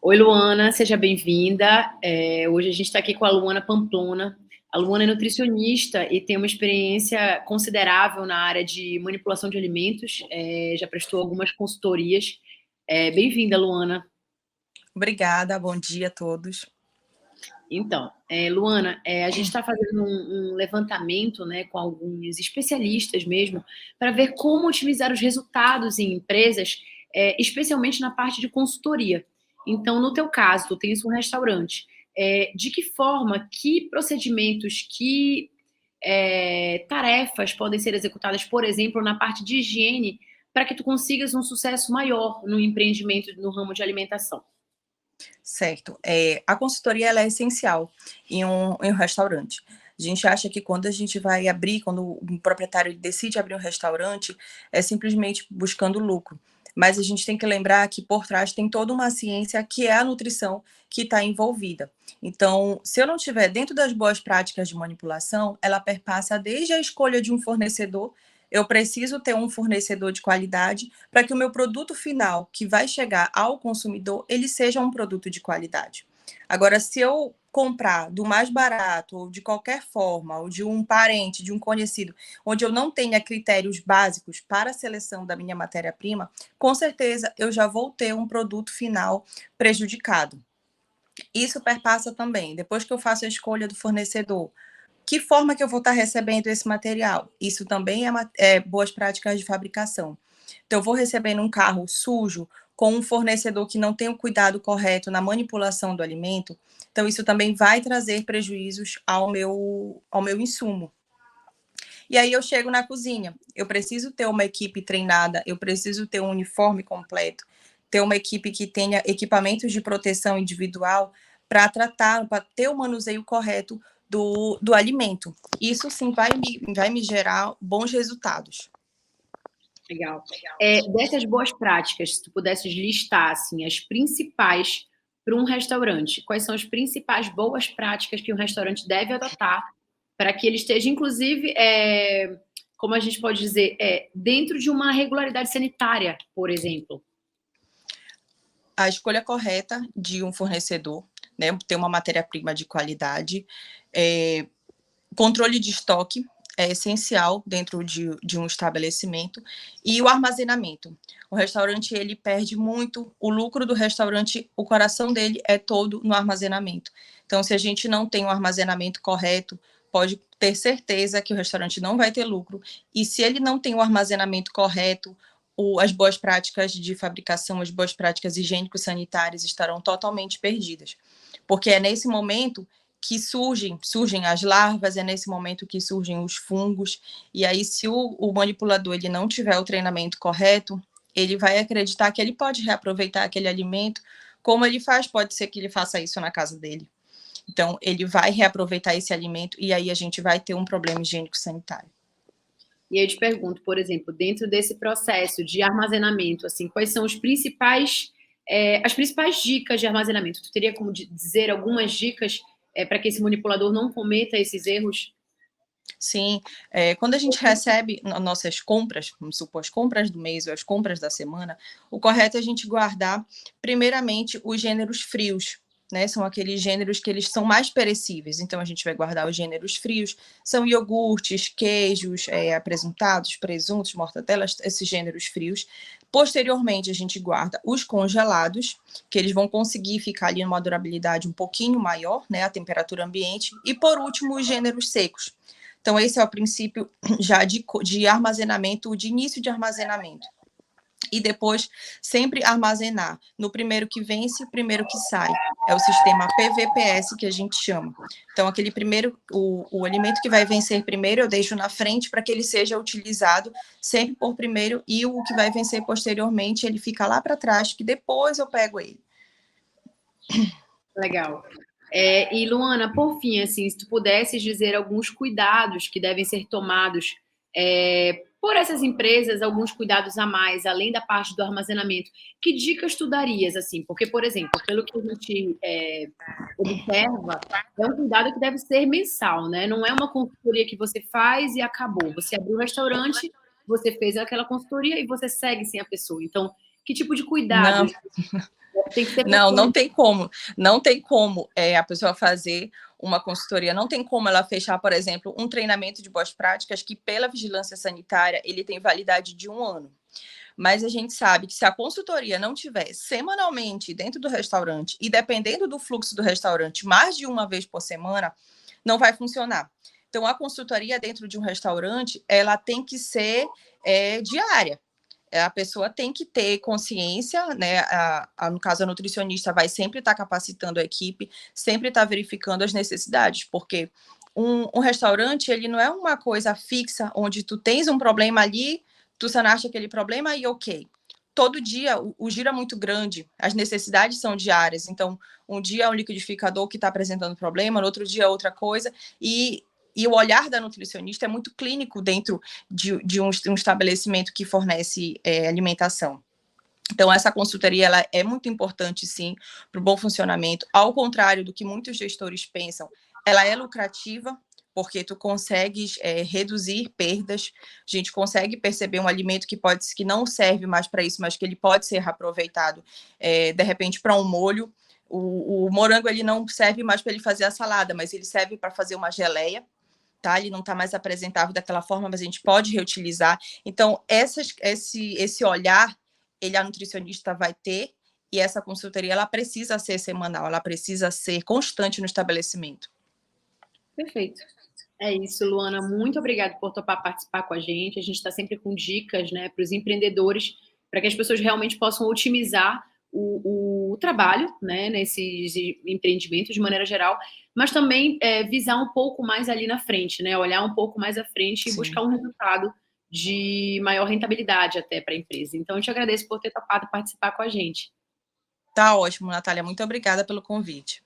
Oi, Luana, seja bem-vinda. Hoje a gente está aqui com a Luana Pamplona. A Luana é nutricionista e tem uma experiência considerável na área de manipulação de alimentos. Já prestou algumas consultorias. Bem-vinda, Luana. Obrigada, bom dia a todos. Então, Luana, a gente está fazendo um levantamento, né, com alguns especialistas mesmo, para ver como otimizar os resultados em empresas, especialmente na parte de consultoria. Então, no teu caso, tu tens um restaurante. De que forma, que procedimentos, que tarefas podem ser executadas, por exemplo, na parte de higiene, para que tu consigas um sucesso maior no empreendimento no ramo de alimentação? Certo. A consultoria ela é essencial em um restaurante. A gente acha que quando a gente vai abrir, quando um proprietário decide abrir um restaurante, é simplesmente buscando lucro. Mas a gente tem que lembrar que por trás tem toda uma ciência que é a nutrição que está envolvida. Então, se eu não estiver dentro das boas práticas de manipulação, ela perpassa desde a escolha de um fornecedor. Eu preciso ter um fornecedor de qualidade para que o meu produto final, que vai chegar ao consumidor, ele seja um produto de qualidade. Agora, se eu comprar do mais barato, ou de qualquer forma, ou de um parente, de um conhecido, onde eu não tenha critérios básicos para a seleção da minha matéria-prima, com certeza eu já vou ter um produto final prejudicado. Isso perpassa também, depois que eu faço a escolha do fornecedor, que forma que eu vou estar recebendo esse material? Isso também é boas práticas de fabricação. Então, eu vou recebendo um carro sujo com um fornecedor que não tem o cuidado correto na manipulação do alimento, então isso também vai trazer prejuízos ao meu insumo. E aí eu chego na cozinha, eu preciso ter uma equipe treinada, eu preciso ter um uniforme completo, ter uma equipe que tenha equipamentos de proteção individual para tratar, para ter o manuseio correto do alimento. Isso sim vai me gerar bons resultados. Legal. Dessas boas práticas, se tu pudesses listar assim, as principais para um restaurante, quais são as principais boas práticas que um restaurante deve adotar para que ele esteja, inclusive, como a gente pode dizer, dentro de uma regularidade sanitária, por exemplo? A escolha correta de um fornecedor, né, ter uma matéria-prima de qualidade, controle de estoque é essencial dentro de um estabelecimento, e o armazenamento. O restaurante, ele perde muito, o lucro do restaurante, o coração dele é todo no armazenamento. Então, se a gente não tem um armazenamento correto, pode ter certeza que o restaurante não vai ter lucro, e se ele não tem o armazenamento correto, as boas práticas de fabricação, as boas práticas higiênico-sanitárias estarão totalmente perdidas. Porque é nesse momento que surgem as larvas, é nesse momento que surgem os fungos, e aí se o manipulador ele não tiver o treinamento correto, ele vai acreditar que ele pode reaproveitar aquele alimento, como ele faz, pode ser que ele faça isso na casa dele. Então, ele vai reaproveitar esse alimento e aí a gente vai ter um problema higiênico-sanitário. E eu te pergunto, por exemplo, dentro desse processo de armazenamento, assim, quais são as principais dicas de armazenamento? Tu teria como dizer algumas dicas para que esse manipulador não cometa esses erros? Sim, quando a gente recebe nossas compras, vamos supor, as compras do mês ou as compras da semana, o correto é a gente guardar, primeiramente, os gêneros frios, né? São aqueles gêneros que eles são mais perecíveis. Então, a gente vai guardar os gêneros frios, são iogurtes, queijos, apresentados, presuntos, mortadelas, esses gêneros frios. Posteriormente, a gente guarda os congelados, que eles vão conseguir ficar ali numa durabilidade um pouquinho maior, né? A temperatura ambiente. E, por último, os gêneros secos. Então, esse é o princípio já de armazenamento, de início de armazenamento. E depois, sempre armazenar no primeiro que vence, primeiro que sai. É o sistema PVPS que a gente chama. Então, aquele primeiro, o alimento que vai vencer primeiro, eu deixo na frente para que ele seja utilizado sempre por primeiro, e o que vai vencer posteriormente, ele fica lá para trás, que depois eu pego ele. Legal. E Luana, por fim, assim, se tu pudesses dizer alguns cuidados que devem ser tomados por essas empresas, alguns cuidados a mais, além da parte do armazenamento, que dicas tu darias, assim? Porque, por exemplo, pelo que a gente observa, é um cuidado que deve ser mensal, né? Não é uma consultoria que você faz e acabou. Você abriu um restaurante, você fez aquela consultoria e você segue sem a pessoa. Então, que tipo de Não, cuidados? Tem que ser Não tem como. Não tem como a pessoa fazer uma consultoria. Não tem como ela fechar, por exemplo, um treinamento de boas práticas que, pela vigilância sanitária, ele tem validade de 1 ano. Mas a gente sabe que se a consultoria não tiver semanalmente dentro do restaurante e dependendo do fluxo do restaurante, mais de uma vez por semana, não vai funcionar. Então, a consultoria dentro de um restaurante, ela tem que ser diária. A pessoa tem que ter consciência, né? No caso, a nutricionista vai sempre estar capacitando a equipe, sempre estar verificando as necessidades, porque um restaurante, ele não é uma coisa fixa, onde tu tens um problema ali, tu sanaste aquele problema e ok. Todo dia o giro é muito grande, as necessidades são diárias, então um dia é um liquidificador que está apresentando problema, no outro dia é outra coisa, e o olhar da nutricionista é muito clínico dentro de um estabelecimento que fornece alimentação. Então, essa consultoria ela é muito importante, sim, para o bom funcionamento. Ao contrário do que muitos gestores pensam, ela é lucrativa, porque tu consegues reduzir perdas, a gente consegue perceber um alimento que não serve mais para isso, mas que ele pode ser reaproveitado, de repente, para um molho. O morango ele não serve mais para ele fazer a salada, mas ele serve para fazer uma geleia. Tá? Ele não está mais apresentável daquela forma, mas a gente pode reutilizar. Então, esse olhar, a nutricionista vai ter, e essa consultoria, ela precisa ser semanal, ela precisa ser constante no estabelecimento. Perfeito. É isso, Luana. Muito obrigada por topar participar com a gente. A gente está sempre com dicas, né, para os empreendedores, para que as pessoas realmente possam otimizar o trabalho, né, nesses empreendimentos de maneira geral, mas também visar um pouco mais ali na frente, né, olhar um pouco mais à frente e Sim. buscar um resultado de maior rentabilidade até para a empresa. Então, eu te agradeço por ter topado participar com a gente. Tá ótimo, Natália. Muito obrigada pelo convite.